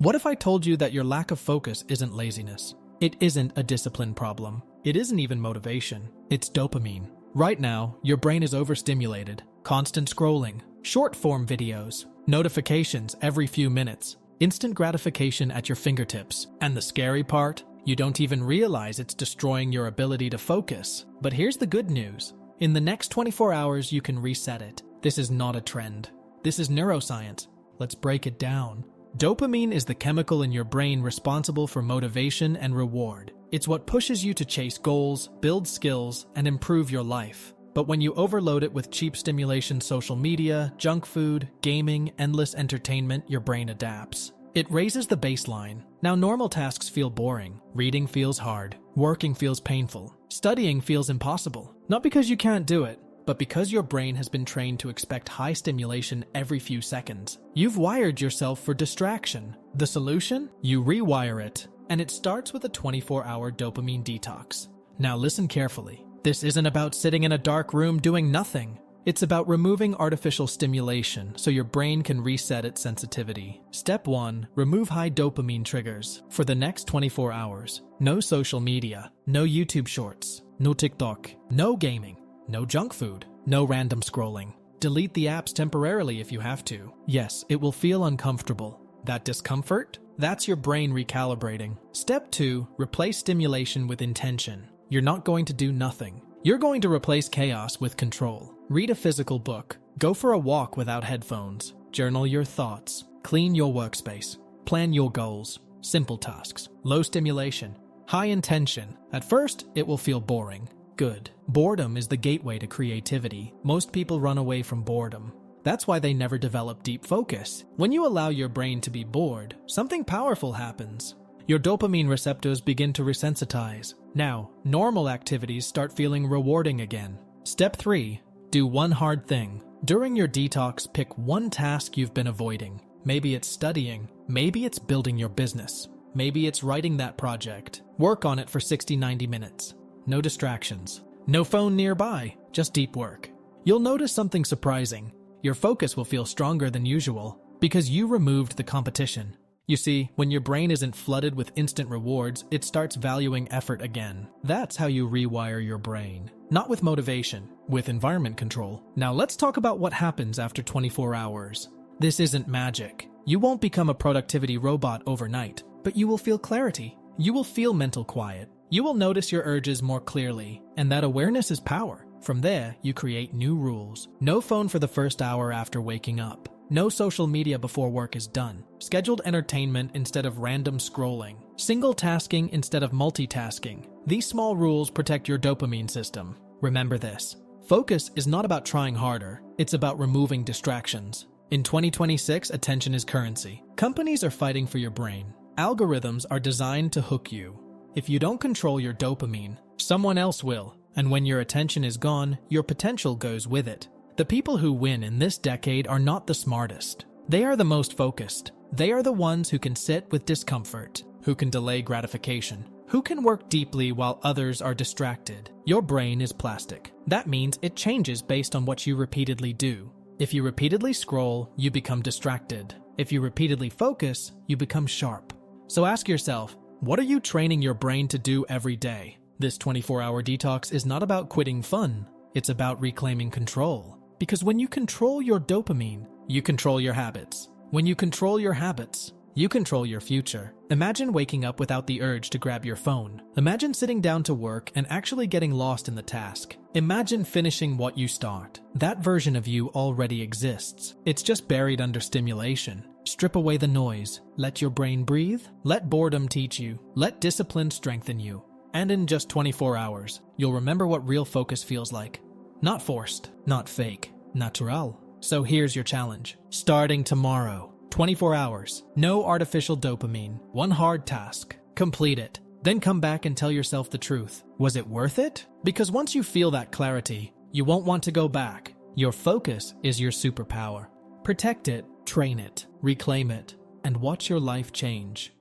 What if I told you that your lack of focus isn't laziness? It isn't a discipline problem. It isn't even motivation. It's dopamine. Right now, your brain is overstimulated. Constant scrolling, short-form videos, notifications every few minutes, instant gratification at your fingertips. And the scary part? You don't even realize it's destroying your ability to focus. But here's the good news. In the next 24 hours, you can reset it. This is not a trend. This is neuroscience. Let's break it down. Dopamine is the chemical in your brain responsible for motivation and reward. It's what pushes you to chase goals, build skills, and improve your life. But when you overload it with cheap stimulation, social media, junk food, gaming, endless entertainment, your brain adapts. It raises the baseline. Now normal tasks feel boring. Reading feels hard. Working feels painful. Studying feels impossible. Not because you can't do it, but because your brain has been trained to expect high stimulation every few seconds. You've wired yourself for distraction. The solution? You rewire it. And it starts with a 24-hour dopamine detox. Now listen carefully. This isn't about sitting in a dark room doing nothing. It's about removing artificial stimulation so your brain can reset its sensitivity. Step 1. Remove high dopamine triggers. For the next 24 hours, no social media, no YouTube shorts, no TikTok, no gaming, no junk food, no random scrolling. Delete the apps temporarily if you have to. Yes, it will feel uncomfortable. That discomfort? That's your brain recalibrating. Step 2. Replace stimulation with intention. You're not going to do nothing. You're going to replace chaos with control. Read a physical book. Go for a walk without headphones. Journal your thoughts. Clean your workspace. Plan your goals. Simple tasks. Low stimulation. High intention. At first, it will feel boring. Good. Boredom is the gateway to creativity. Most people run away from boredom. That's why they never develop deep focus. When you allow your brain to be bored, something powerful happens. Your dopamine receptors begin to resensitize. Now, normal activities start feeling rewarding again. Step 3. Do one hard thing. During your detox, pick one task you've been avoiding. Maybe it's studying. Maybe it's building your business. Maybe it's writing that project. Work on it for 60-90 minutes. No distractions. No phone nearby. Just deep work. You'll notice something surprising. Your focus will feel stronger than usual because you removed the competition. You see, when your brain isn't flooded with instant rewards, it starts valuing effort again. That's how you rewire your brain. Not with motivation, with environment control. Now let's talk about what happens after 24 hours. This isn't magic. You won't become a productivity robot overnight, but you will feel clarity. You will feel mental quiet. You will notice your urges more clearly, and that awareness is power. From there, you create new rules. No phone for the first hour after waking up. No social media before work is done. Scheduled entertainment instead of random scrolling. Single tasking instead of multitasking. These small rules protect your dopamine system. Remember this. Focus is not about trying harder. It's about removing distractions. In 2026, attention is currency. Companies are fighting for your brain. Algorithms are designed to hook you. If you don't control your dopamine, someone else will. And when your attention is gone, your potential goes with it. The people who win in this decade are not the smartest. They are the most focused. They are the ones who can sit with discomfort, who can delay gratification, who can work deeply while others are distracted. Your brain is plastic. That means it changes based on what you repeatedly do. If you repeatedly scroll, you become distracted. If you repeatedly focus, you become sharp. So ask yourself, what are you training your brain to do every day? This 24-hour detox is not about quitting fun. It's about reclaiming control. Because when you control your dopamine, you control your habits. When you control your habits, you control your future. Imagine waking up without the urge to grab your phone. Imagine sitting down to work and actually getting lost in the task. Imagine finishing what you start. That version of you already exists. It's just buried under stimulation. Strip away the noise. Let your brain breathe. Let boredom teach you. Let discipline strengthen you. And in just 24 hours, you'll remember what real focus feels like. Not forced, not fake, natural. So here's your challenge. Starting tomorrow, 24 hours, no artificial dopamine, one hard task. Complete it. Then come back and tell yourself the truth. Was it worth it? Because once you feel that clarity, you won't want to go back. Your focus is your superpower. Protect it, train it, reclaim it, and watch your life change.